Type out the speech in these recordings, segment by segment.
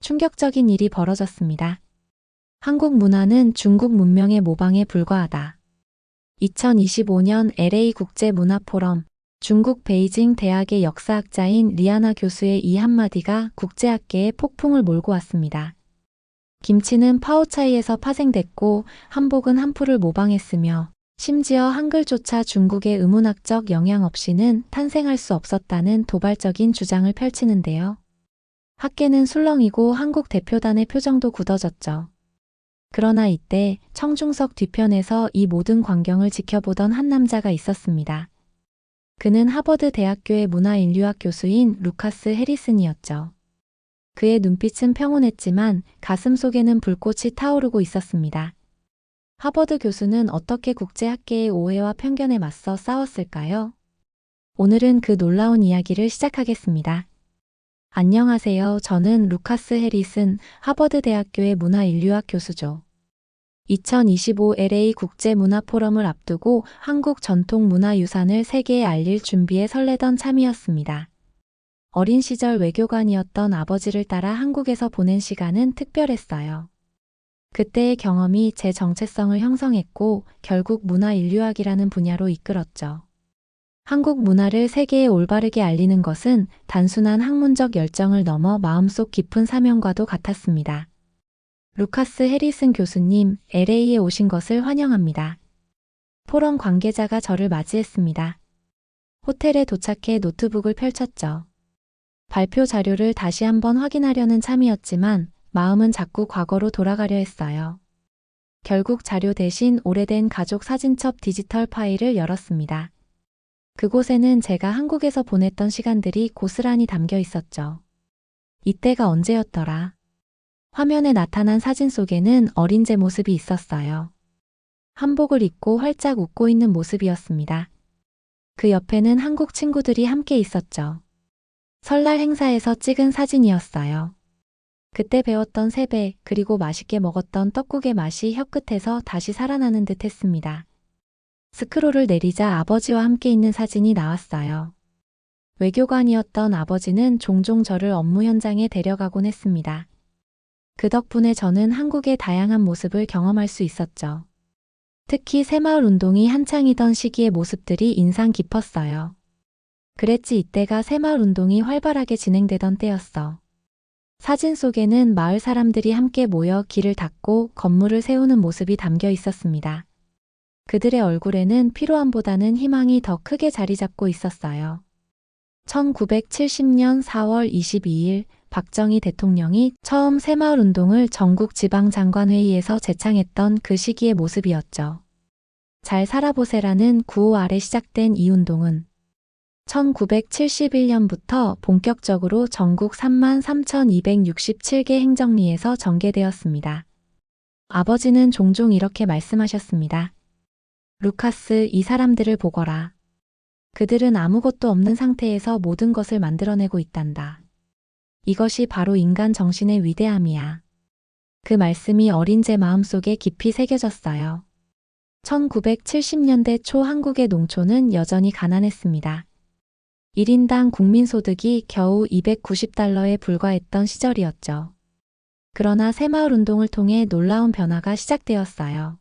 충격적인 일이 벌어졌습니다. 한국 문화는 중국 문명의 모방에 불과하다. 2025년 LA 국제문화포럼, 중국 베이징 대학의 역사학자인 리아나 교수의 이 한마디가 국제학계에 폭풍을 몰고 왔습니다. 김치는 파오차이에서 파생됐고 한복은 한푸를 모방했으며 심지어 한글조차 중국의 의문학적 영향 없이는 탄생할 수 없었다는 도발적인 주장을 펼치는데요. 학계는 술렁이고 한국 대표단의 표정도 굳어졌죠. 그러나 이때 청중석 뒤편에서 이 모든 광경을 지켜보던 한 남자가 있었습니다. 그는 하버드 대학교의 문화인류학 교수인 루카스 해리슨이었죠. 그의 눈빛은 평온했지만 가슴 속에는 불꽃이 타오르고 있었습니다. 하버드 교수는 어떻게 국제학계의 오해와 편견에 맞서 싸웠을까요? 오늘은 그 놀라운 이야기를 시작하겠습니다. 안녕하세요. 저는 루카스 해리슨, 하버드 대학교의 문화인류학 교수죠. 2025 LA 국제문화포럼을 앞두고 한국 전통문화유산을 세계에 알릴 준비에 설레던 참이었습니다. 어린 시절 외교관이었던 아버지를 따라 한국에서 보낸 시간은 특별했어요. 그때의 경험이 제 정체성을 형성했고 결국 문화인류학이라는 분야로 이끌었죠. 한국 문화를 세계에 올바르게 알리는 것은 단순한 학문적 열정을 넘어 마음속 깊은 사명과도 같았습니다. 루카스 해리슨 교수님, LA에 오신 것을 환영합니다. 포럼 관계자가 저를 맞이했습니다. 호텔에 도착해 노트북을 펼쳤죠. 발표 자료를 다시 한번 확인하려는 참이었지만 마음은 자꾸 과거로 돌아가려 했어요. 결국 자료 대신 오래된 가족 사진첩 디지털 파일을 열었습니다. 그곳에는 제가 한국에서 보냈던 시간들이 고스란히 담겨 있었죠. 이때가 언제였더라? 화면에 나타난 사진 속에는 어린 제 모습이 있었어요. 한복을 입고 활짝 웃고 있는 모습이었습니다. 그 옆에는 한국 친구들이 함께 있었죠. 설날 행사에서 찍은 사진이었어요. 그때 배웠던 세배 그리고 맛있게 먹었던 떡국의 맛이 혀끝에서 다시 살아나는 듯 했습니다. 스크롤을 내리자 아버지와 함께 있는 사진이 나왔어요. 외교관이었던 아버지는 종종 저를 업무 현장에 데려가곤 했습니다. 그 덕분에 저는 한국의 다양한 모습을 경험할 수 있었죠. 특히 새마을 운동이 한창이던 시기의 모습들이 인상 깊었어요. 그랬지 이때가 새마을 운동이 활발하게 진행되던 때였어. 사진 속에는 마을 사람들이 함께 모여 길을 닦고 건물을 세우는 모습이 담겨 있었습니다. 그들의 얼굴에는 피로함보다는 희망이 더 크게 자리 잡고 있었어요. 1970년 4월 22일 박정희 대통령이 처음 새마을 운동을 전국 지방장관회의에서 제창했던 그 시기의 모습이었죠. 잘 살아보세라는 구호 아래 시작된 이 운동은 1971년부터 본격적으로 전국 33,267개 행정리에서 전개되었습니다. 아버지는 종종 이렇게 말씀하셨습니다. 루카스, 이 사람들을 보거라. 그들은 아무것도 없는 상태에서 모든 것을 만들어내고 있단다. 이것이 바로 인간 정신의 위대함이야. 그 말씀이 어린 제 마음속에 깊이 새겨졌어요. 1970년대 초 한국의 농촌은 여전히 가난했습니다. 1인당 국민소득이 겨우 290달러에 불과했던 시절이었죠. 그러나 새마을 운동을 통해 놀라운 변화가 시작되었어요.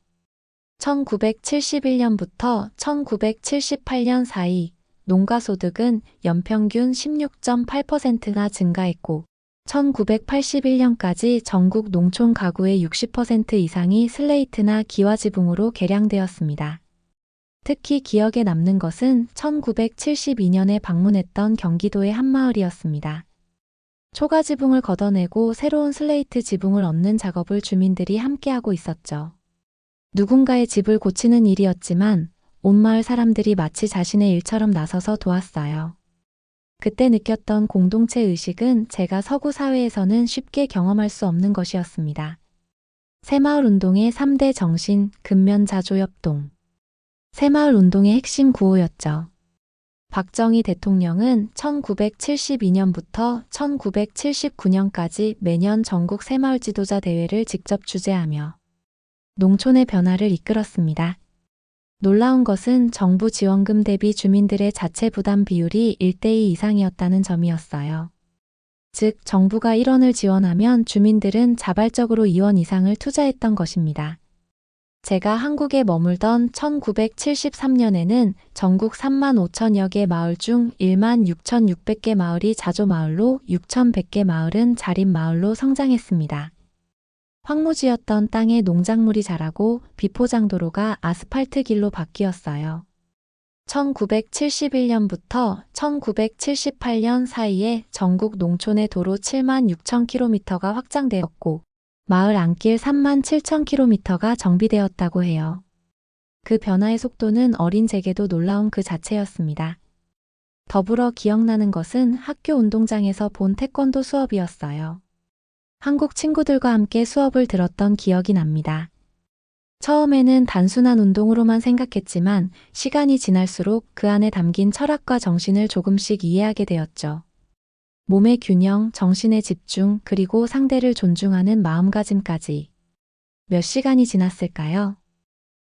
1971년부터 1978년 사이 농가소득은 연평균 16.8%나 증가했고 1981년까지 전국 농촌 가구의 60% 이상이 슬레이트나 기와지붕으로 개량되었습니다. 특히 기억에 남는 것은 1972년에 방문했던 경기도의 한 마을이었습니다. 초가지붕을 걷어내고 새로운 슬레이트 지붕을 얹는 작업을 주민들이 함께하고 있었죠. 누군가의 집을 고치는 일이었지만 온 마을 사람들이 마치 자신의 일처럼 나서서 도왔어요. 그때 느꼈던 공동체 의식은 제가 서구 사회에서는 쉽게 경험할 수 없는 것이었습니다. 새마을 운동의 3대 정신, 근면자조협동. 새마을 운동의 핵심 구호였죠. 박정희 대통령은 1972년부터 1979년까지 매년 전국 새마을 지도자 대회를 직접 주재하며 농촌의 변화를 이끌었습니다. 놀라운 것은 정부 지원금 대비 주민들의 자체 부담 비율이 1:2 이상이었다는 점이었어요. 즉 정부가 1원을 지원하면 주민들은 자발적으로 2원 이상을 투자했던 것입니다. 제가 한국에 머물던 1973년에는 전국 3만 5천여 개 마을 중 1만 6,600개 마을이 자조마을로 6,100개 마을은 자립마을로 성장했습니다. 황무지였던 땅에 농작물이 자라고 비포장도로가 아스팔트 길로 바뀌었어요. 1971년부터 1978년 사이에 전국 농촌의 도로 7만 6천 킬로미터가 확장되었고 마을 안길 3만 7천 킬로미터가 정비되었다고 해요. 그 변화의 속도는 어린 제게도 놀라운 그 자체였습니다. 더불어 기억나는 것은 학교 운동장에서 본 태권도 수업이었어요. 한국 친구들과 함께 수업을 들었던 기억이 납니다. 처음에는 단순한 운동으로만 생각했지만 시간이 지날수록 그 안에 담긴 철학과 정신을 조금씩 이해하게 되었죠. 몸의 균형, 정신의 집중, 그리고 상대를 존중하는 마음가짐까지. 몇 시간이 지났을까요?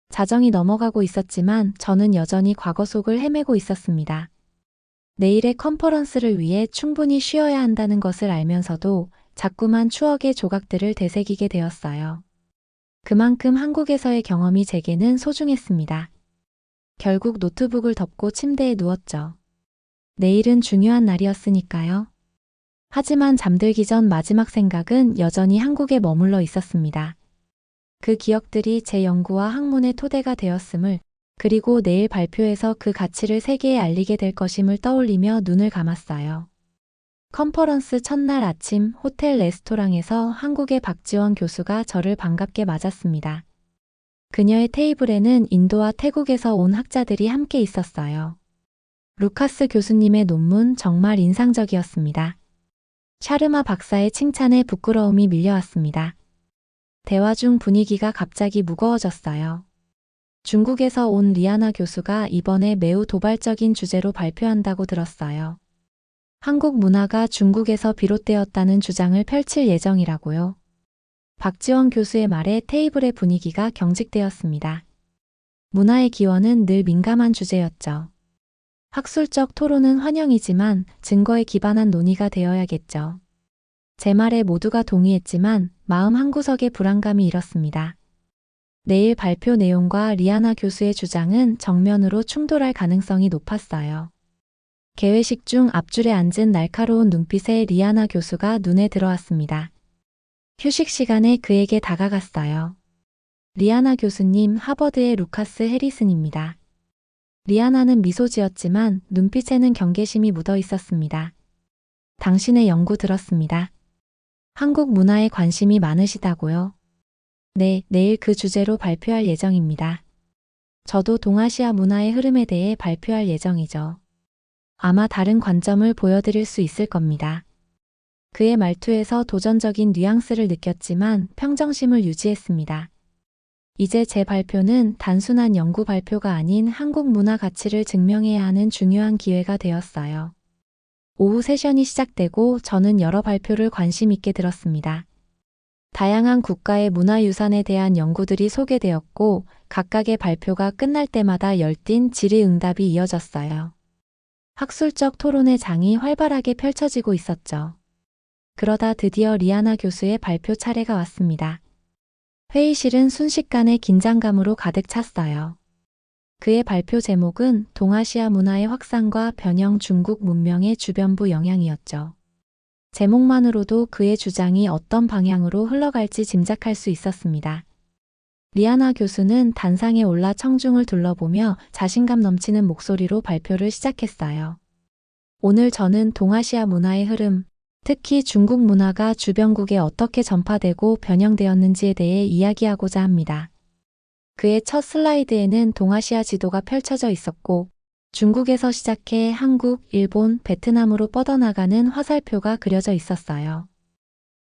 자정이 넘어가고 있었지만 저는 여전히 과거 속을 헤매고 있었습니다. 내일의 컨퍼런스를 위해 충분히 쉬어야 한다는 것을 알면서도 자꾸만 추억의 조각들을 되새기게 되었어요. 그만큼 한국에서의 경험이 제게는 소중했습니다. 결국 노트북을 덮고 침대에 누웠죠. 내일은 중요한 날이었으니까요. 하지만 잠들기 전 마지막 생각은 여전히 한국에 머물러 있었습니다. 그 기억들이 제 연구와 학문의 토대가 되었음을, 그리고 내일 발표에서 그 가치를 세계에 알리게 될 것임을 떠올리며 눈을 감았어요. 컨퍼런스 첫날 아침 호텔 레스토랑에서 한국의 박지원 교수가 저를 반갑게 맞았습니다. 그녀의 테이블에는 인도와 태국에서 온 학자들이 함께 있었어요. 루카스 교수님의 논문 정말 인상적이었습니다. 샤르마 박사의 칭찬에 부끄러움이 밀려왔습니다. 대화 중 분위기가 갑자기 무거워졌어요. 중국에서 온 리아나 교수가 이번에 매우 도발적인 주제로 발표한다고 들었어요. 한국 문화가 중국에서 비롯되었다는 주장을 펼칠 예정이라고요. 박지원 교수의 말에 테이블의 분위기가 경직되었습니다. 문화의 기원은 늘 민감한 주제였죠. 학술적 토론은 환영이지만 증거에 기반한 논의가 되어야겠죠. 제 말에 모두가 동의했지만 마음 한구석에 불안감이 일었습니다. 내일 발표 내용과 리아나 교수의 주장은 정면으로 충돌할 가능성이 높았어요. 개회식 중 앞줄에 앉은 날카로운 눈빛의 리아나 교수가 눈에 들어왔습니다. 휴식 시간에 그에게 다가갔어요. 리아나 교수님, 하버드의 루카스 해리슨입니다. 리아나는 미소 지었지만 눈빛에는 경계심이 묻어 있었습니다. 당신의 연구 들었습니다. 한국 문화에 관심이 많으시다고요? 네, 내일 그 주제로 발표할 예정입니다. 저도 동아시아 문화의 흐름에 대해 발표할 예정이죠. 아마 다른 관점을 보여드릴 수 있을 겁니다. 그의 말투에서 도전적인 뉘앙스를 느꼈지만 평정심을 유지했습니다. 이제 제 발표는 단순한 연구 발표가 아닌 한국 문화 가치를 증명해야 하는 중요한 기회가 되었어요. 오후 세션이 시작되고 저는 여러 발표를 관심 있게 들었습니다. 다양한 국가의 문화유산에 대한 연구들이 소개되었고 각각의 발표가 끝날 때마다 열띤 질의응답이 이어졌어요. 학술적 토론의 장이 활발하게 펼쳐지고 있었죠. 그러다 드디어 리아나 교수의 발표 차례가 왔습니다. 회의실은 순식간에 긴장감으로 가득 찼어요. 그의 발표 제목은 동아시아 문화의 확산과 변형 중국 문명의 주변부 영향이었죠. 제목만으로도 그의 주장이 어떤 방향으로 흘러갈지 짐작할 수 있었습니다. 리아나 교수는 단상에 올라 청중을 둘러보며 자신감 넘치는 목소리로 발표를 시작했어요. 오늘 저는 동아시아 문화의 흐름, 특히 중국 문화가 주변국에 어떻게 전파되고 변형되었는지에 대해 이야기하고자 합니다. 그의 첫 슬라이드에는 동아시아 지도가 펼쳐져 있었고 중국에서 시작해 한국, 일본, 베트남으로 뻗어나가는 화살표가 그려져 있었어요.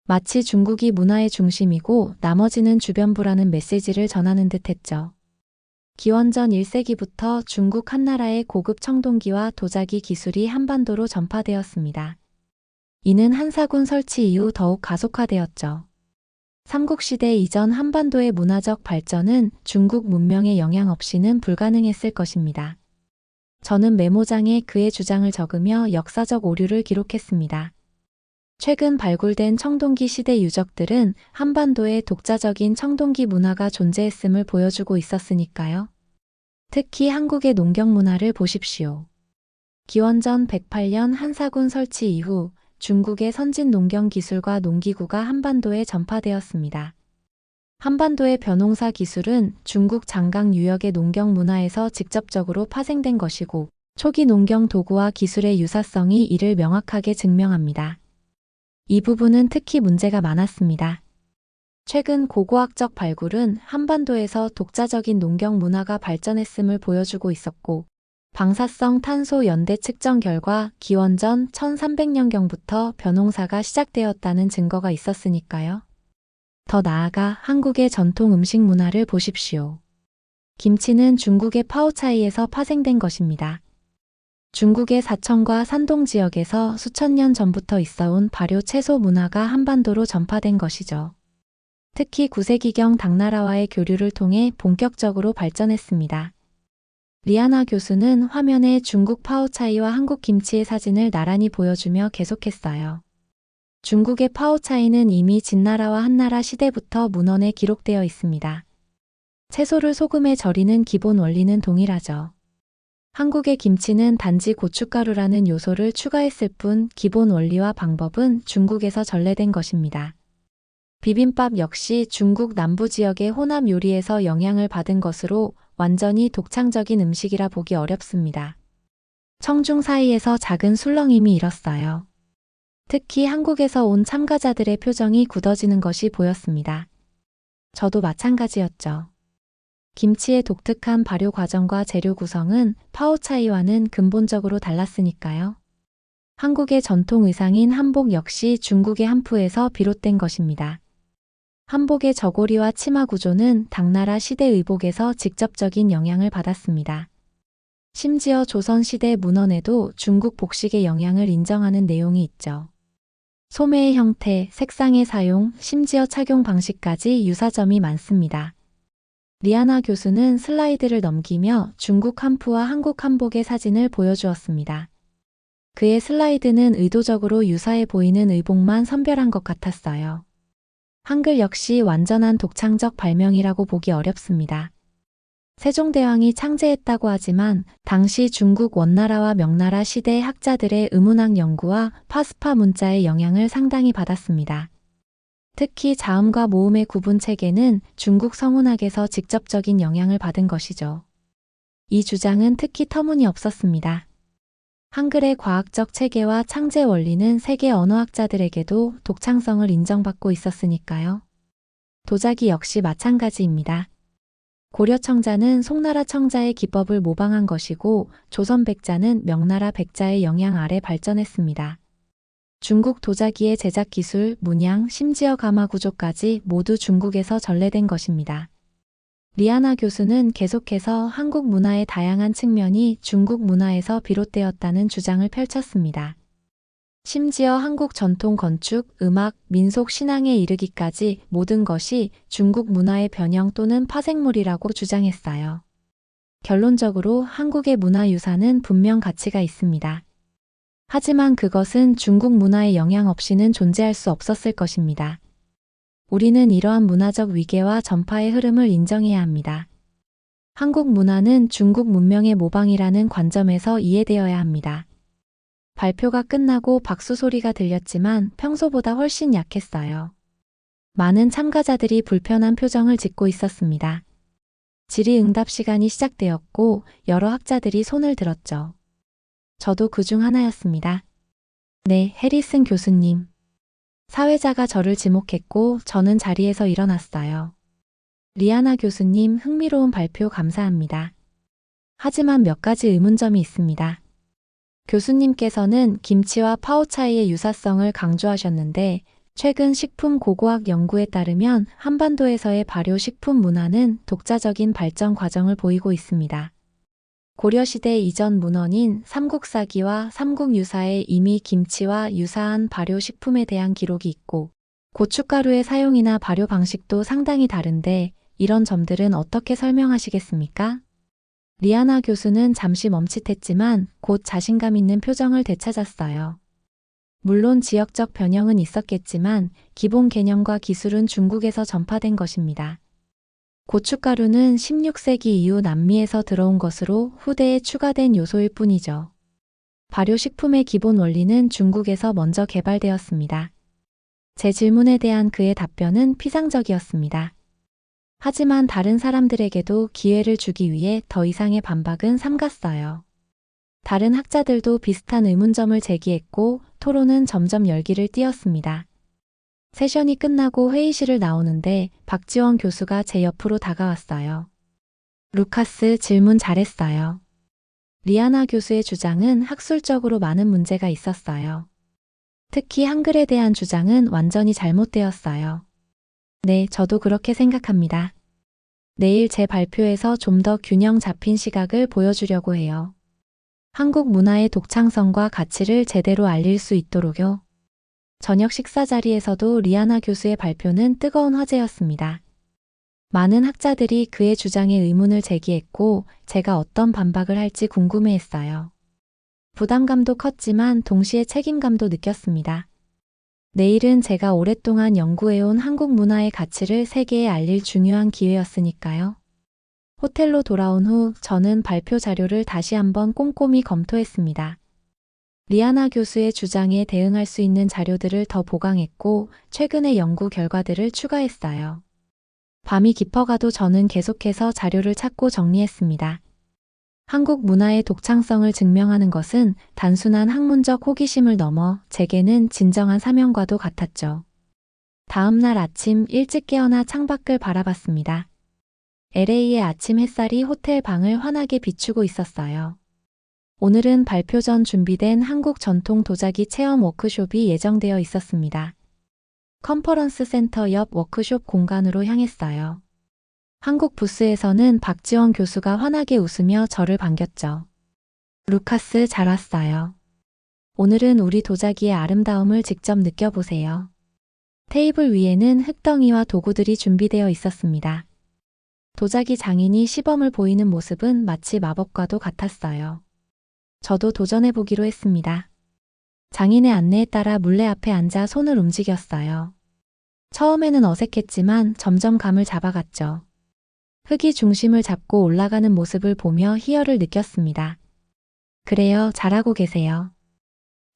마치 중국이 문화의 중심이고 나머지는 주변부라는 메시지를 전하는 듯했죠. 기원전 1세기부터 중국 한나라의 고급 청동기와 도자기 기술이 한반도로 전파되었습니다. 이는 한사군 설치 이후 더욱 가속화되었죠. 삼국시대 이전 한반도의 문화적 발전은 중국 문명의 영향 없이는 불가능했을 것입니다. 저는 메모장에 그의 주장을 적으며 역사적 오류를 기록했습니다. 최근 발굴된 청동기 시대 유적들은 한반도에 독자적인 청동기 문화가 존재했음을 보여주고 있었으니까요. 특히 한국의 농경 문화를 보십시오. 기원전 108년 한사군 설치 이후 중국의 선진 농경 기술과 농기구가 한반도에 전파되었습니다. 한반도의 벼농사 기술은 중국 장강 유역의 농경 문화에서 직접적으로 파생된 것이고, 초기 농경 도구와 기술의 유사성이 이를 명확하게 증명합니다. 이 부분은 특히 문제가 많았습니다. 최근 고고학적 발굴은 한반도에서 독자적인 농경 문화가 발전했음을 보여주고 있었고, 방사성 탄소 연대 측정 결과 기원전 1300년경부터 벼농사가 시작되었다는 증거가 있었으니까요. 더 나아가 한국의 전통 음식 문화를 보십시오. 김치는 중국의 파오차이에서 파생된 것입니다. 중국의 사천과 산동 지역에서 수천 년 전부터 있어온 발효 채소 문화가 한반도로 전파된 것이죠. 특히 9세기경 당나라와의 교류를 통해 본격적으로 발전했습니다. 리아나 교수는 화면에 중국 파오차이와 한국 김치의 사진을 나란히 보여주며 계속했어요. 중국의 파오차이는 이미 진나라와 한나라 시대부터 문헌에 기록되어 있습니다. 채소를 소금에 절이는 기본 원리는 동일하죠. 한국의 김치는 단지 고춧가루라는 요소를 추가했을 뿐 기본 원리와 방법은 중국에서 전래된 것입니다. 비빔밥 역시 중국 남부 지역의 호남 요리에서 영향을 받은 것으로 완전히 독창적인 음식이라 보기 어렵습니다. 청중 사이에서 작은 술렁임이 일었어요. 특히 한국에서 온 참가자들의 표정이 굳어지는 것이 보였습니다. 저도 마찬가지였죠. 김치의 독특한 발효 과정과 재료 구성은 파오차이와는 근본적으로 달랐으니까요. 한국의 전통 의상인 한복 역시 중국의 한푸에서 비롯된 것입니다. 한복의 저고리와 치마 구조는 당나라 시대 의복에서 직접적인 영향을 받았습니다. 심지어 조선시대 문헌에도 중국 복식의 영향을 인정하는 내용이 있죠. 소매의 형태, 색상의 사용, 심지어 착용 방식까지 유사점이 많습니다. 리아나 교수는 슬라이드를 넘기며 중국 한푸와 한국 한복의 사진을 보여주었습니다. 그의 슬라이드는 의도적으로 유사해 보이는 의복만 선별한 것 같았어요. 한글 역시 완전한 독창적 발명이라고 보기 어렵습니다. 세종대왕이 창제했다고 하지만 당시 중국 원나라와 명나라 시대 학자들의 의문학 연구와 파스파 문자의 영향을 상당히 받았습니다. 특히 자음과 모음의 구분 체계는 중국 성운학에서 직접적인 영향을 받은 것이죠. 이 주장은 특히 터무니없었습니다. 한글의 과학적 체계와 창제 원리는 세계 언어학자들에게도 독창성을 인정받고 있었으니까요. 도자기 역시 마찬가지입니다. 고려 청자는 송나라 청자의 기법을 모방한 것이고 조선 백자는 명나라 백자의 영향 아래 발전했습니다. 중국 도자기의 제작 기술, 문양, 심지어 가마 구조까지 모두 중국에서 전래된 것입니다. 리아나 교수는 계속해서 한국 문화의 다양한 측면이 중국 문화에서 비롯되었다는 주장을 펼쳤습니다. 심지어 한국 전통 건축, 음악, 민속 신앙에 이르기까지 모든 것이 중국 문화의 변형 또는 파생물이라고 주장했어요. 결론적으로 한국의 문화유산은 분명 가치가 있습니다. 하지만 그것은 중국 문화의 영향 없이는 존재할 수 없었을 것입니다. 우리는 이러한 문화적 위계와 전파의 흐름을 인정해야 합니다. 한국 문화는 중국 문명의 모방이라는 관점에서 이해되어야 합니다. 발표가 끝나고 박수 소리가 들렸지만 평소보다 훨씬 약했어요. 많은 참가자들이 불편한 표정을 짓고 있었습니다. 질의응답 시간이 시작되었고 여러 학자들이 손을 들었죠. 저도 그중 하나였습니다. 네, 해리슨 교수님. 사회자가 저를 지목했고 저는 자리에서 일어났어요. 리아나 교수님, 흥미로운 발표 감사합니다. 하지만 몇 가지 의문점이 있습니다. 교수님께서는 김치와 파오차이의 유사성을 강조하셨는데 최근 식품 고고학 연구에 따르면 한반도에서의 발효 식품 문화는 독자적인 발전 과정을 보이고 있습니다. 고려시대 이전 문헌인 삼국사기와 삼국유사에 이미 김치와 유사한 발효 식품에 대한 기록이 있고 고춧가루의 사용이나 발효 방식도 상당히 다른데 이런 점들은 어떻게 설명하시겠습니까? 리아나 교수는 잠시 멈칫했지만 곧 자신감 있는 표정을 되찾았어요. 물론 지역적 변형은 있었겠지만 기본 개념과 기술은 중국에서 전파된 것입니다. 고춧가루는 16세기 이후 남미에서 들어온 것으로 후대에 추가된 요소일 뿐이죠. 발효식품의 기본 원리는 중국에서 먼저 개발되었습니다. 제 질문에 대한 그의 답변은 피상적이었습니다. 하지만 다른 사람들에게도 기회를 주기 위해 더 이상의 반박은 삼갔어요. 다른 학자들도 비슷한 의문점을 제기했고 토론은 점점 열기를 띠었습니다. 세션이 끝나고 회의실을 나오는데 박지원 교수가 제 옆으로 다가왔어요. 루카스, 질문 잘했어요. 리아나 교수의 주장은 학술적으로 많은 문제가 있었어요. 특히 한글에 대한 주장은 완전히 잘못되었어요. 네, 저도 그렇게 생각합니다. 내일 제 발표에서 좀 더 균형 잡힌 시각을 보여주려고 해요. 한국 문화의 독창성과 가치를 제대로 알릴 수 있도록요. 저녁 식사 자리에서도 리아나 교수의 발표는 뜨거운 화제였습니다. 많은 학자들이 그의 주장에 의문을 제기했고 제가 어떤 반박을 할지 궁금해했어요. 부담감도 컸지만 동시에 책임감도 느꼈습니다. 내일은 제가 오랫동안 연구해온 한국 문화의 가치를 세계에 알릴 중요한 기회였으니까요. 호텔로 돌아온 후 저는 발표 자료를 다시 한번 꼼꼼히 검토했습니다. 리아나 교수의 주장에 대응할 수 있는 자료들을 더 보강했고 최근의 연구 결과들을 추가했어요. 밤이 깊어가도 저는 계속해서 자료를 찾고 정리했습니다. 한국 문화의 독창성을 증명하는 것은 단순한 학문적 호기심을 넘어 제게는 진정한 사명과도 같았죠. 다음 날 아침 일찍 깨어나 창밖을 바라봤습니다. LA의 아침 햇살이 호텔 방을 환하게 비추고 있었어요. 오늘은 발표 전 준비된 한국 전통 도자기 체험 워크숍이 예정되어 있었습니다. 컨퍼런스 센터 옆 워크숍 공간으로 향했어요. 한국 부스에서는 박지원 교수가 환하게 웃으며 저를 반겼죠. 루카스, 잘 왔어요. 오늘은 우리 도자기의 아름다움을 직접 느껴보세요. 테이블 위에는 흙덩이와 도구들이 준비되어 있었습니다. 도자기 장인이 시범을 보이는 모습은 마치 마법과도 같았어요. 저도 도전해보기로 했습니다. 장인의 안내에 따라 물레 앞에 앉아 손을 움직였어요. 처음에는 어색했지만 점점 감을 잡아갔죠. 흙이 중심을 잡고 올라가는 모습을 보며 희열을 느꼈습니다. 그래요, 잘하고 계세요.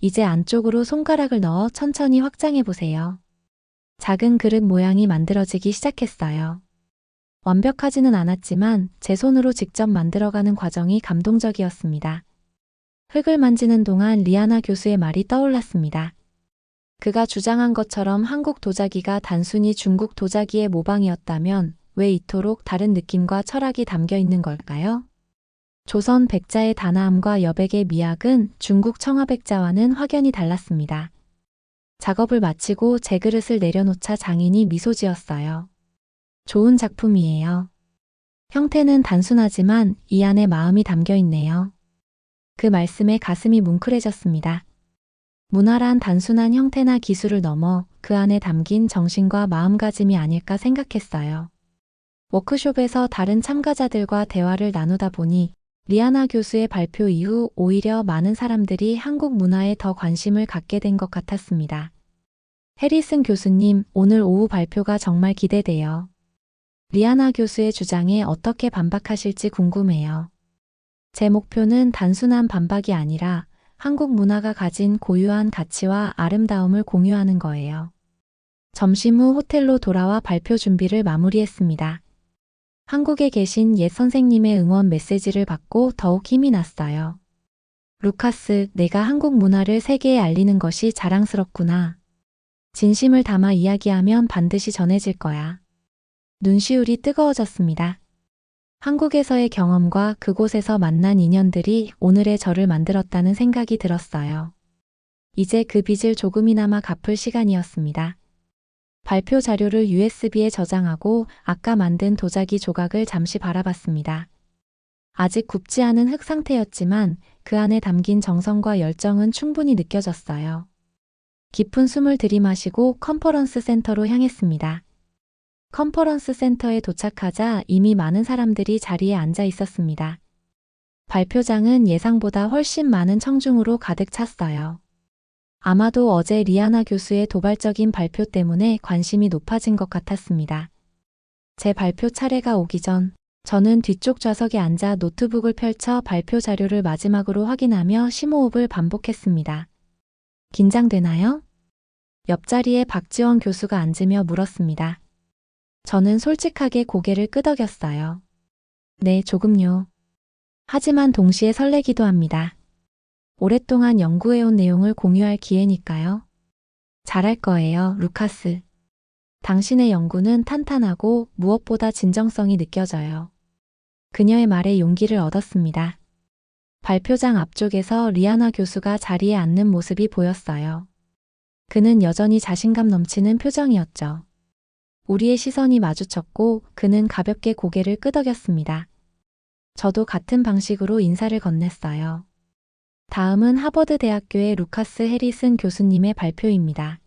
이제 안쪽으로 손가락을 넣어 천천히 확장해보세요. 작은 그릇 모양이 만들어지기 시작했어요. 완벽하지는 않았지만 제 손으로 직접 만들어가는 과정이 감동적이었습니다. 흙을 만지는 동안 리아나 교수의 말이 떠올랐습니다. 그가 주장한 것처럼 한국 도자기가 단순히 중국 도자기의 모방이었다면 왜 이토록 다른 느낌과 철학이 담겨 있는 걸까요? 조선 백자의 단아함과 여백의 미학은 중국 청아백자와는 확연히 달랐습니다. 작업을 마치고 제 그릇을 내려놓자 장인이 미소 지었어요. 좋은 작품이에요. 형태는 단순하지만 이 안에 마음이 담겨 있네요. 그 말씀에 가슴이 뭉클해졌습니다. 문화란 단순한 형태나 기술을 넘어 그 안에 담긴 정신과 마음가짐이 아닐까 생각했어요. 워크숍에서 다른 참가자들과 대화를 나누다 보니 리아나 교수의 발표 이후 오히려 많은 사람들이 한국 문화에 더 관심을 갖게 된 것 같았습니다. 해리슨 교수님, 오늘 오후 발표가 정말 기대돼요. 리아나 교수의 주장에 어떻게 반박하실지 궁금해요. 제 목표는 단순한 반박이 아니라 한국 문화가 가진 고유한 가치와 아름다움을 공유하는 거예요. 점심 후 호텔로 돌아와 발표 준비를 마무리했습니다. 한국에 계신 옛 선생님의 응원 메시지를 받고 더욱 힘이 났어요. 루카스, 내가 한국 문화를 세계에 알리는 것이 자랑스럽구나. 진심을 담아 이야기하면 반드시 전해질 거야. 눈시울이 뜨거워졌습니다. 한국에서의 경험과 그곳에서 만난 인연들이 오늘의 저를 만들었다는 생각이 들었어요. 이제 그 빚을 조금이나마 갚을 시간이었습니다. 발표 자료를 USB에 저장하고 아까 만든 도자기 조각을 잠시 바라봤습니다. 아직 굽지 않은 흙 상태였지만 그 안에 담긴 정성과 열정은 충분히 느껴졌어요. 깊은 숨을 들이마시고 컨퍼런스 센터로 향했습니다. 컨퍼런스 센터에 도착하자 이미 많은 사람들이 자리에 앉아 있었습니다. 발표장은 예상보다 훨씬 많은 청중으로 가득 찼어요. 아마도 어제 리아나 교수의 도발적인 발표 때문에 관심이 높아진 것 같았습니다. 제 발표 차례가 오기 전 저는 뒤쪽 좌석에 앉아 노트북을 펼쳐 발표 자료를 마지막으로 확인하며 심호흡을 반복했습니다. 긴장되나요? 옆자리에 박지원 교수가 앉으며 물었습니다. 저는 솔직하게 고개를 끄덕였어요. 네, 조금요. 하지만 동시에 설레기도 합니다. 오랫동안 연구해온 내용을 공유할 기회니까요. 잘할 거예요, 루카스. 당신의 연구는 탄탄하고 무엇보다 진정성이 느껴져요. 그녀의 말에 용기를 얻었습니다. 발표장 앞쪽에서 리아나 교수가 자리에 앉는 모습이 보였어요. 그는 여전히 자신감 넘치는 표정이었죠. 우리의 시선이 마주쳤고 그는 가볍게 고개를 끄덕였습니다. 저도 같은 방식으로 인사를 건넸어요. 다음은 하버드대학교의 루카스 해리슨 교수님의 발표입니다.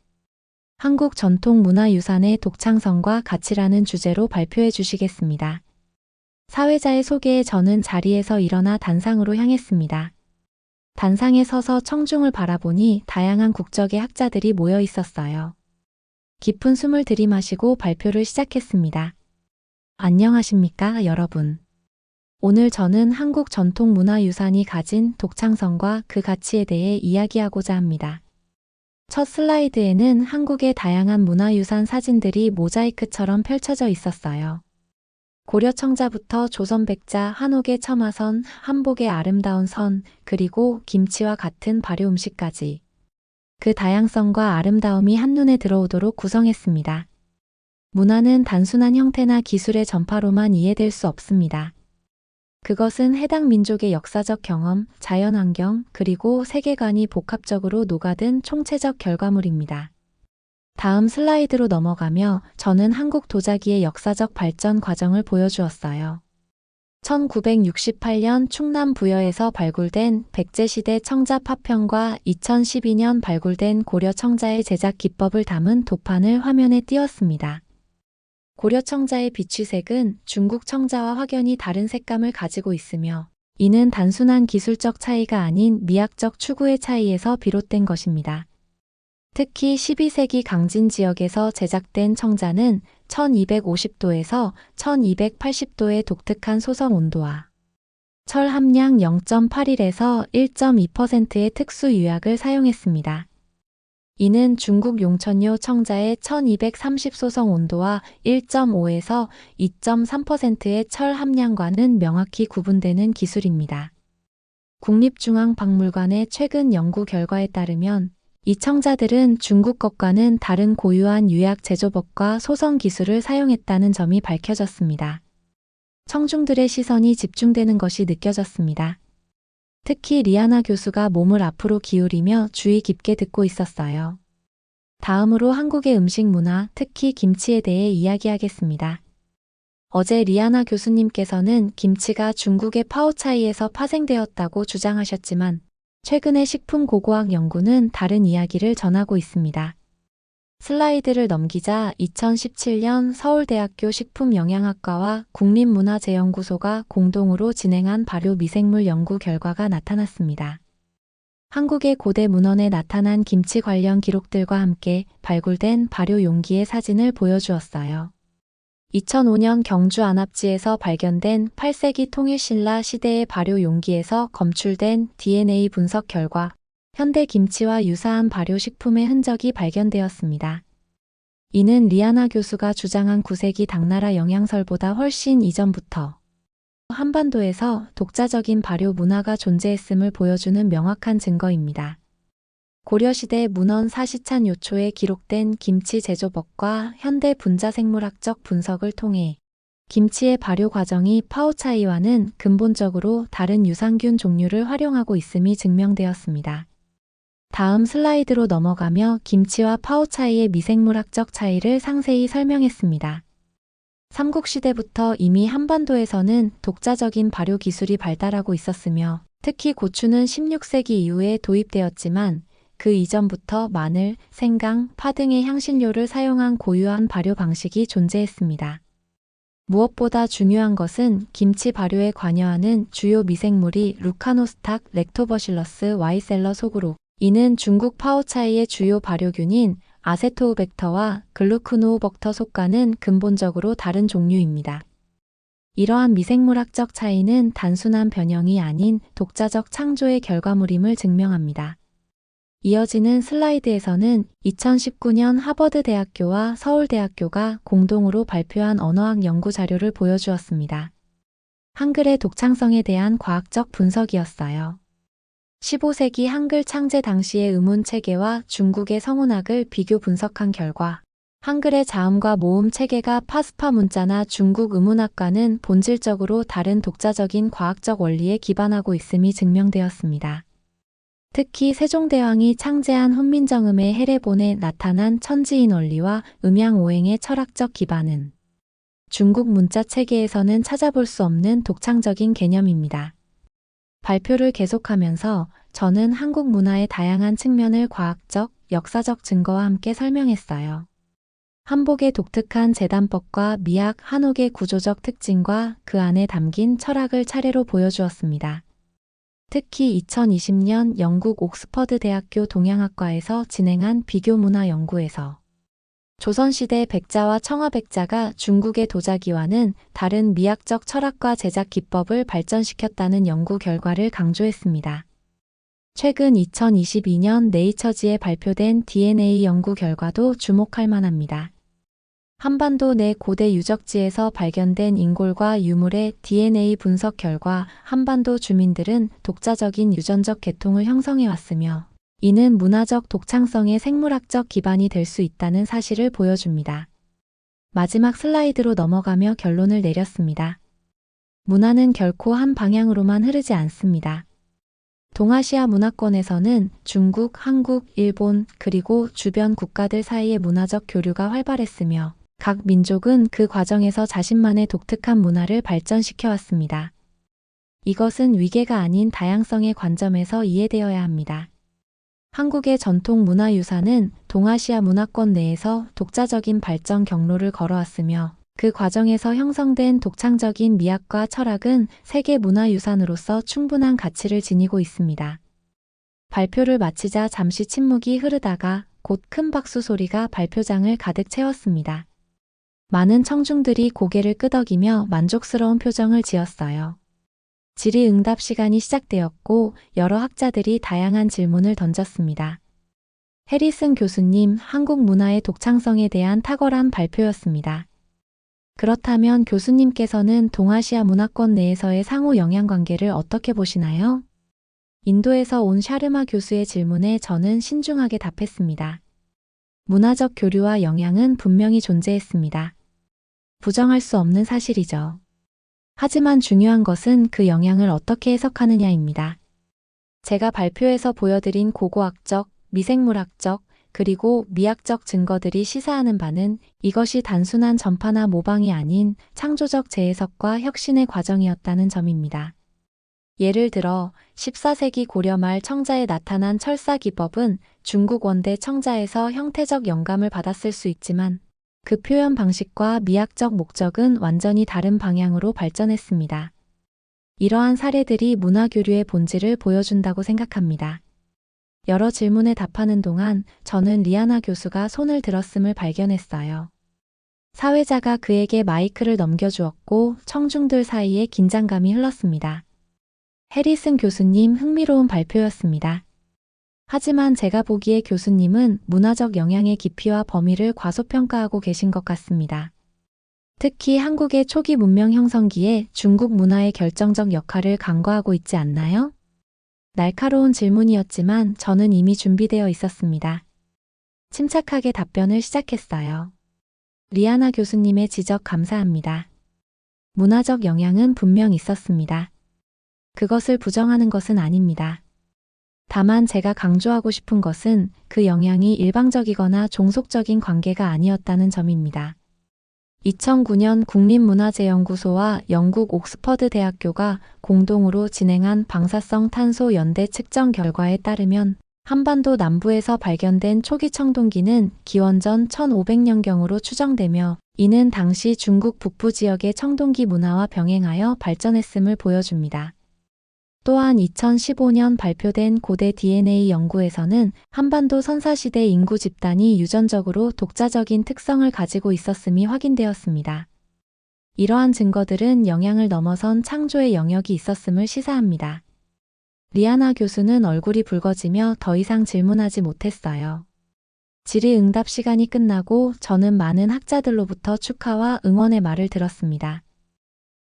한국 전통문화유산의 독창성과 가치라는 주제로 발표해 주시겠습니다. 사회자의 소개에 저는 자리에서 일어나 단상으로 향했습니다. 단상에 서서 청중을 바라보니 다양한 국적의 학자들이 모여 있었어요. 깊은 숨을 들이마시고 발표를 시작했습니다. 안녕하십니까, 여러분. 오늘 저는 한국 전통문화유산이 가진 독창성과 그 가치에 대해 이야기하고자 합니다. 첫 슬라이드에는 한국의 다양한 문화유산 사진들이 모자이크처럼 펼쳐져 있었어요. 고려청자부터 조선백자, 한옥의 첨화선, 한복의 아름다운 선, 그리고 김치와 같은 발효 음식까지. 그 다양성과 아름다움이 한눈에 들어오도록 구성했습니다. 문화는 단순한 형태나 기술의 전파로만 이해될 수 없습니다. 그것은 해당 민족의 역사적 경험, 자연환경, 그리고 세계관이 복합적으로 녹아든 총체적 결과물입니다. 다음 슬라이드로 넘어가며 저는 한국 도자기의 역사적 발전 과정을 보여주었어요. 1968년 충남 부여에서 발굴된 백제시대 청자 파편과 2012년 발굴된 고려 청자의 제작 기법을 담은 도판을 화면에 띄웠습니다. 고려 청자의 비취색은 중국 청자와 확연히 다른 색감을 가지고 있으며 이는 단순한 기술적 차이가 아닌 미학적 추구의 차이에서 비롯된 것입니다. 특히 12세기 강진 지역에서 제작된 청자는 1250도에서 1280도의 독특한 소성 온도와 철 함량 0.81에서 1.2%의 특수 유약을 사용했습니다. 이는 중국 용천요 청자의 1230 소성 온도와 1.5에서 2.3%의 철 함량과는 명확히 구분되는 기술입니다. 국립중앙박물관의 최근 연구 결과에 따르면 이 청자들은 중국 것과는 다른 고유한 유약 제조법과 소성 기술을 사용했다는 점이 밝혀졌습니다. 청중들의 시선이 집중되는 것이 느껴졌습니다. 특히 리아나 교수가 몸을 앞으로 기울이며 주의 깊게 듣고 있었어요. 다음으로 한국의 음식 문화, 특히 김치에 대해 이야기하겠습니다. 어제 리아나 교수님께서는 김치가 중국의 파오차이에서 파생되었다고 주장하셨지만 최근의 식품 고고학 연구는 다른 이야기를 전하고 있습니다. 슬라이드를 넘기자 2017년 서울대학교 식품영양학과와 국립문화재연구소가 공동으로 진행한 발효 미생물 연구 결과가 나타났습니다. 한국의 고대 문헌에 나타난 김치 관련 기록들과 함께 발굴된 발효 용기의 사진을 보여주었어요. 2005년 경주 안압지에서 발견된 8세기 통일신라 시대의 발효 용기에서 검출된 DNA 분석 결과 현대 김치와 유사한 발효식품의 흔적이 발견되었습니다. 이는 리아나 교수가 주장한 9세기 당나라 영향설보다 훨씬 이전부터 한반도에서 독자적인 발효 문화가 존재했음을 보여주는 명확한 증거입니다. 고려시대 문헌 사시찬 요초에 기록된 김치 제조법과 현대 분자생물학적 분석을 통해 김치의 발효 과정이 파오차이와는 근본적으로 다른 유산균 종류를 활용하고 있음이 증명되었습니다. 다음 슬라이드로 넘어가며 김치와 파오차이의 미생물학적 차이를 상세히 설명했습니다. 삼국시대부터 이미 한반도에서는 독자적인 발효 기술이 발달하고 있었으며 특히 고추는 16세기 이후에 도입되었지만 그 이전부터 마늘, 생강, 파 등의 향신료를 사용한 고유한 발효 방식이 존재했습니다. 무엇보다 중요한 것은 김치 발효에 관여하는 주요 미생물이 루카노스탁, 렉토버실러스, 와이셀러 소그로 이는 중국 파오차이의 주요 발효균인 아세토우벡터와 글루크노우벅터 속과는 근본적으로 다른 종류입니다. 이러한 미생물학적 차이는 단순한 변형이 아닌 독자적 창조의 결과물임을 증명합니다. 이어지는 슬라이드에서는 2019년 하버드대학교와 서울대학교가 공동으로 발표한 언어학 연구 자료를 보여주었습니다. 한글의 독창성에 대한 과학적 분석이었어요. 15세기 한글 창제 당시의 음운 체계와 중국의 성운학을 비교 분석한 결과 한글의 자음과 모음 체계가 파스파 문자나 중국 음운학과는 본질적으로 다른 독자적인 과학적 원리에 기반하고 있음이 증명되었습니다. 특히 세종대왕이 창제한 훈민정음의 해례본에 나타난 천지인 원리와 음양오행의 철학적 기반은 중국 문자 체계에서는 찾아볼 수 없는 독창적인 개념입니다. 발표를 계속하면서 저는 한국 문화의 다양한 측면을 과학적, 역사적 증거와 함께 설명했어요. 한복의 독특한 재단법과 미학, 한옥의 구조적 특징과 그 안에 담긴 철학을 차례로 보여주었습니다. 특히 2020년 영국 옥스퍼드 대학교 동양학과에서 진행한 비교문화 연구에서 조선시대 백자와 청아백자가 중국의 도자기와는 다른 미학적 철학과 제작 기법을 발전시켰다는 연구 결과를 강조했습니다. 최근 2022년 네이처지에 발표된 DNA 연구 결과도 주목할 만합니다. 한반도 내 고대 유적지에서 발견된 인골과 유물의 DNA 분석 결과 한반도 주민들은 독자적인 유전적 계통을 형성해왔으며 이는 문화적 독창성의 생물학적 기반이 될 수 있다는 사실을 보여줍니다. 마지막 슬라이드로 넘어가며 결론을 내렸습니다. 문화는 결코 한 방향으로만 흐르지 않습니다. 동아시아 문화권에서는 중국, 한국, 일본, 그리고 주변 국가들 사이의 문화적 교류가 활발했으며 각 민족은 그 과정에서 자신만의 독특한 문화를 발전시켜 왔습니다. 이것은 위계가 아닌 다양성의 관점에서 이해되어야 합니다. 한국의 전통 문화유산은 동아시아 문화권 내에서 독자적인 발전 경로를 걸어왔으며 그 과정에서 형성된 독창적인 미학과 철학은 세계 문화유산으로서 충분한 가치를 지니고 있습니다. 발표를 마치자 잠시 침묵이 흐르다가 곧 큰 박수 소리가 발표장을 가득 채웠습니다. 많은 청중들이 고개를 끄덕이며 만족스러운 표정을 지었어요. 질의응답 시간이 시작되었고 여러 학자들이 다양한 질문을 던졌습니다. 해리슨 교수님, 한국 문화의 독창성에 대한 탁월한 발표였습니다. 그렇다면 교수님께서는 동아시아 문화권 내에서의 상호 영향관계를 어떻게 보시나요? 인도에서 온 샤르마 교수의 질문에 저는 신중하게 답했습니다. 문화적 교류와 영향은 분명히 존재했습니다. 부정할 수 없는 사실이죠. 하지만 중요한 것은 그 영향을 어떻게 해석하느냐입니다. 제가 발표에서 보여드린 고고학적, 미생물학적, 그리고 미학적 증거들이 시사하는 바는 이것이 단순한 전파나 모방이 아닌 창조적 재해석과 혁신의 과정이었다는 점입니다. 예를 들어 14세기 고려 말 청자에 나타난 철사 기법은 중국 원대 청자에서 형태적 영감을 받았을 수 있지만 그 표현 방식과 미학적 목적은 완전히 다른 방향으로 발전했습니다. 이러한 사례들이 문화교류의 본질을 보여준다고 생각합니다. 여러 질문에 답하는 동안 저는 리아나 교수가 손을 들었음을 발견했어요. 사회자가 그에게 마이크를 넘겨주었고 청중들 사이에 긴장감이 흘렀습니다. 해리슨 교수님, 흥미로운 발표였습니다. 하지만 제가 보기에 교수님은 문화적 영향의 깊이와 범위를 과소평가하고 계신 것 같습니다. 특히 한국의 초기 문명 형성기에 중국 문화의 결정적 역할을 간과하고 있지 않나요? 날카로운 질문이었지만 저는 이미 준비되어 있었습니다. 침착하게 답변을 시작했어요. 리아나 교수님의 지적 감사합니다. 문화적 영향은 분명 있었습니다. 그것을 부정하는 것은 아닙니다. 다만 제가 강조하고 싶은 것은 그 영향이 일방적이거나 종속적인 관계가 아니었다는 점입니다. 2009년 국립문화재연구소와 영국 옥스퍼드 대학교가 공동으로 진행한 방사성 탄소 연대 측정 결과에 따르면 한반도 남부에서 발견된 초기 청동기는 기원전 1500년경으로 추정되며 이는 당시 중국 북부 지역의 청동기 문화와 병행하여 발전했음을 보여줍니다. 또한 2015년 발표된 고대 DNA 연구에서는 한반도 선사시대 인구 집단이 유전적으로 독자적인 특성을 가지고 있었음이 확인되었습니다. 이러한 증거들은 영향을 넘어선 창조의 영역이 있었음을 시사합니다. 리아나 교수는 얼굴이 붉어지며 더 이상 질문하지 못했어요. 질의응답 시간이 끝나고 저는 많은 학자들로부터 축하와 응원의 말을 들었습니다.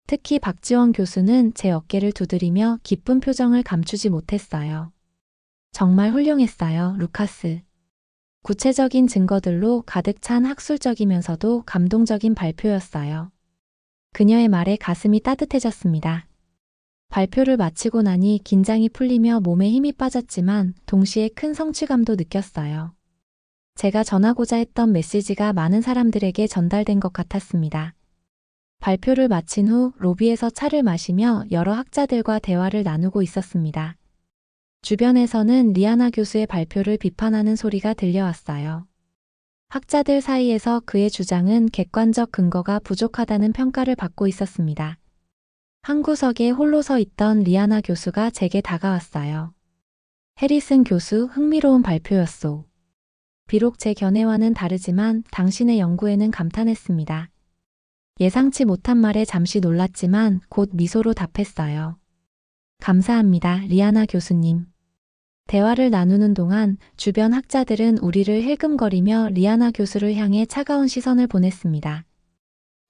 특히 박지원 교수는 제 어깨를 두드리며 기쁜 표정을 감추지 못했어요. 정말 훌륭했어요, 루카스. 구체적인 증거들로 가득 찬 학술적이면서도 감동적인 발표였어요. 그녀의 말에 가슴이 따뜻해졌습니다. 발표를 마치고 나니 긴장이 풀리며 몸에 힘이 빠졌지만 동시에 큰 성취감도 느꼈어요. 제가 전하고자 했던 메시지가 많은 사람들에게 전달된 것 같았습니다. 발표를 마친 후 로비에서 차를 마시며 여러 학자들과 대화를 나누고 있었습니다. 주변에서는 리아나 교수의 발표를 비판하는 소리가 들려왔어요. 학자들 사이에서 그의 주장은 객관적 근거가 부족하다는 평가를 받고 있었습니다. 한 구석에 홀로 서 있던 리아나 교수가 제게 다가왔어요. 해리슨 교수, 흥미로운 발표였소. 비록 제 견해와는 다르지만 당신의 연구에는 감탄했습니다. 예상치 못한 말에 잠시 놀랐지만 곧 미소로 답했어요. 감사합니다, 리아나 교수님. 대화를 나누는 동안 주변 학자들은 우리를 힐끔거리며 리아나 교수를 향해 차가운 시선을 보냈습니다.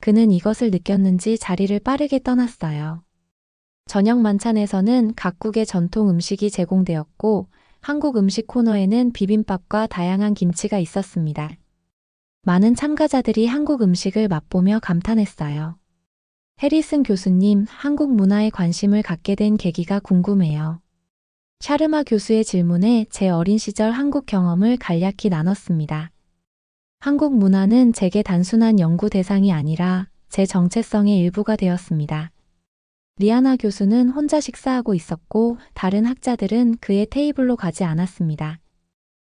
그는 이것을 느꼈는지 자리를 빠르게 떠났어요. 저녁 만찬에서는 각국의 전통 음식이 제공되었고 한국 음식 코너에는 비빔밥과 다양한 김치가 있었습니다. 많은 참가자들이 한국 음식을 맛보며 감탄했어요. 해리슨 교수님, 한국 문화에 관심을 갖게 된 계기가 궁금해요. 샤르마 교수의 질문에 제 어린 시절 한국 경험을 간략히 나눴습니다. 한국 문화는 제게 단순한 연구 대상이 아니라 제 정체성의 일부가 되었습니다. 리아나 교수는 혼자 식사하고 있었고 다른 학자들은 그의 테이블로 가지 않았습니다.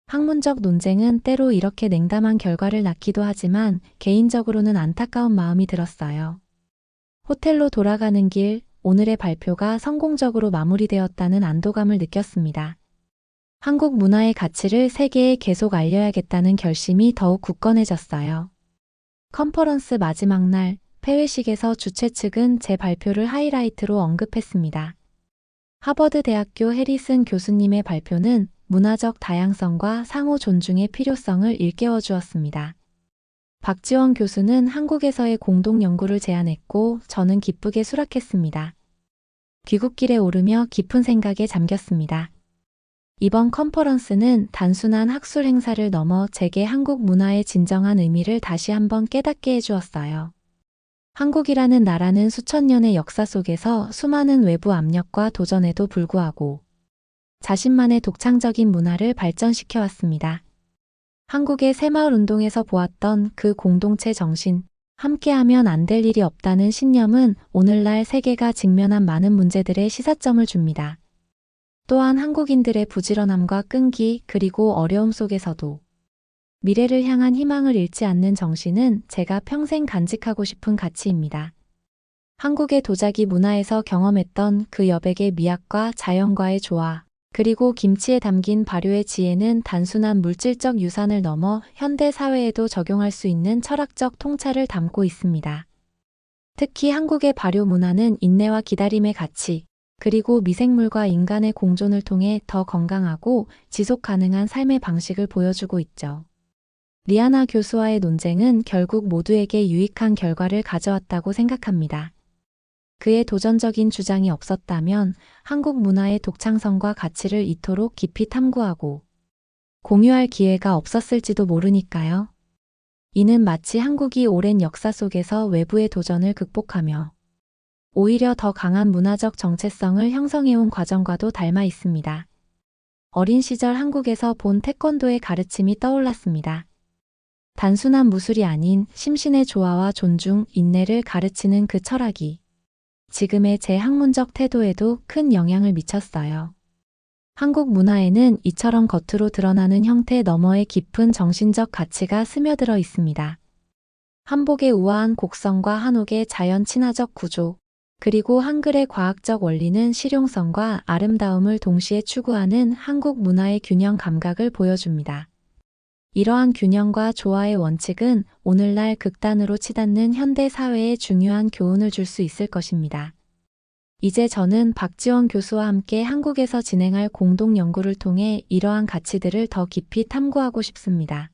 학문적 논쟁은 때로 이렇게 냉담한 결과를 낳기도 하지만 개인적으로는 안타까운 마음이 들었어요. 호텔로 돌아가는 길, 오늘의 발표가 성공적으로 마무리되었다는 안도감을 느꼈습니다. 한국 문화의 가치를 세계에 계속 알려야겠다는 결심이 더욱 굳건해졌어요. 컨퍼런스 마지막 날, 폐회식에서 주최 측은 제 발표를 하이라이트로 언급했습니다. 하버드 대학교 해리슨 교수님의 발표는 문화적 다양성과 상호 존중의 필요성을 일깨워 주었습니다. 박지원 교수는 한국에서의 공동 연구를 제안했고 저는 기쁘게 수락했습니다. 귀국길에 오르며 깊은 생각에 잠겼습니다. 이번 컨퍼런스는 단순한 학술 행사를 넘어 제게 한국 문화의 진정한 의미를 다시 한번 깨닫게 해주었어요. 한국이라는 나라는 수천 년의 역사 속에서 수많은 외부 압력과 도전에도 불구하고 자신만의 독창적인 문화를 발전시켜 왔습니다. 한국의 새마을 운동에서 보았던 그 공동체 정신, 함께하면 안 될 일이 없다는 신념은 오늘날 세계가 직면한 많은 문제들의 시사점을 줍니다. 또한 한국인들의 부지런함과 끈기 그리고 어려움 속에서도 미래를 향한 희망을 잃지 않는 정신은 제가 평생 간직하고 싶은 가치입니다. 한국의 도자기 문화에서 경험했던 그 여백의 미학과 자연과의 조화, 그리고 김치에 담긴 발효의 지혜는 단순한 물질적 유산을 넘어 현대 사회에도 적용할 수 있는 철학적 통찰을 담고 있습니다. 특히 한국의 발효 문화는 인내와 기다림의 가치, 그리고 미생물과 인간의 공존을 통해 더 건강하고 지속 가능한 삶의 방식을 보여주고 있죠. 리아나 교수와의 논쟁은 결국 모두에게 유익한 결과를 가져왔다고 생각합니다. 그의 도전적인 주장이 없었다면 한국 문화의 독창성과 가치를 이토록 깊이 탐구하고 공유할 기회가 없었을지도 모르니까요. 이는 마치 한국이 오랜 역사 속에서 외부의 도전을 극복하며 오히려 더 강한 문화적 정체성을 형성해온 과정과도 닮아 있습니다. 어린 시절 한국에서 본 태권도의 가르침이 떠올랐습니다. 단순한 무술이 아닌 심신의 조화와 존중, 인내를 가르치는 그 철학이 지금의 제 학문적 태도에도 큰 영향을 미쳤어요. 한국 문화에는 이처럼 겉으로 드러나는 형태 너머의 깊은 정신적 가치가 스며들어 있습니다. 한복의 우아한 곡선과 한옥의 자연 친화적 구조, 그리고 한글의 과학적 원리는 실용성과 아름다움을 동시에 추구하는 한국 문화의 균형 감각을 보여줍니다. 이러한 균형과 조화의 원칙은 오늘날 극단으로 치닫는 현대 사회에 중요한 교훈을 줄 수 있을 것입니다. 이제 저는 박지원 교수와 함께 한국에서 진행할 공동 연구를 통해 이러한 가치들을 더 깊이 탐구하고 싶습니다.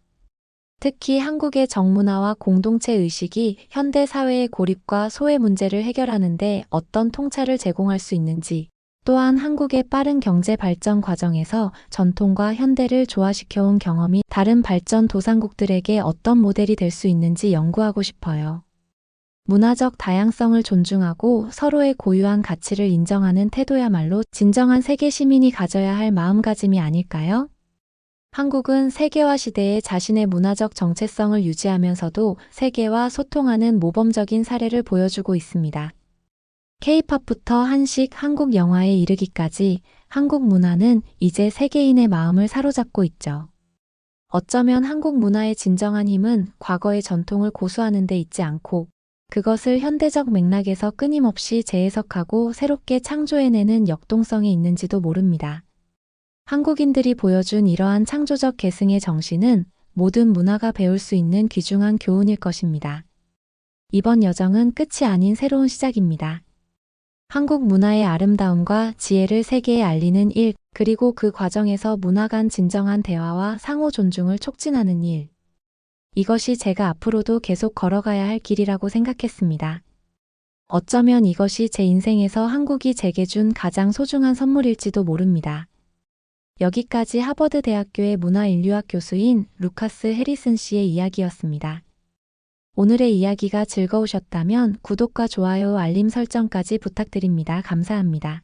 특히 한국의 정문화와 공동체 의식이 현대 사회의 고립과 소외 문제를 해결하는 데 어떤 통찰을 제공할 수 있는지, 또한 한국의 빠른 경제 발전 과정에서 전통과 현대를 조화시켜온 경험이 다른 발전 도상국들에게 어떤 모델이 될 수 있는지 연구하고 싶어요. 문화적 다양성을 존중하고 서로의 고유한 가치를 인정하는 태도야말로 진정한 세계 시민이 가져야 할 마음가짐이 아닐까요? 한국은 세계화 시대에 자신의 문화적 정체성을 유지하면서도 세계와 소통하는 모범적인 사례를 보여주고 있습니다. K-팝부터 한식, 한국 영화에 이르기까지 한국 문화는 이제 세계인의 마음을 사로잡고 있죠. 어쩌면 한국 문화의 진정한 힘은 과거의 전통을 고수하는 데 있지 않고 그것을 현대적 맥락에서 끊임없이 재해석하고 새롭게 창조해내는 역동성에 있는지도 모릅니다. 한국인들이 보여준 이러한 창조적 계승의 정신은 모든 문화가 배울 수 있는 귀중한 교훈일 것입니다. 이번 여정은 끝이 아닌 새로운 시작입니다. 한국 문화의 아름다움과 지혜를 세계에 알리는 일, 그리고 그 과정에서 문화 간 진정한 대화와 상호 존중을 촉진하는 일. 이것이 제가 앞으로도 계속 걸어가야 할 길이라고 생각했습니다. 어쩌면 이것이 제 인생에서 한국이 제게 준 가장 소중한 선물일지도 모릅니다. 여기까지 하버드 대학교의 문화인류학 교수인 루카스 해리슨 씨의 이야기였습니다. 오늘의 이야기가 즐거우셨다면 구독과 좋아요, 알림 설정까지 부탁드립니다. 감사합니다.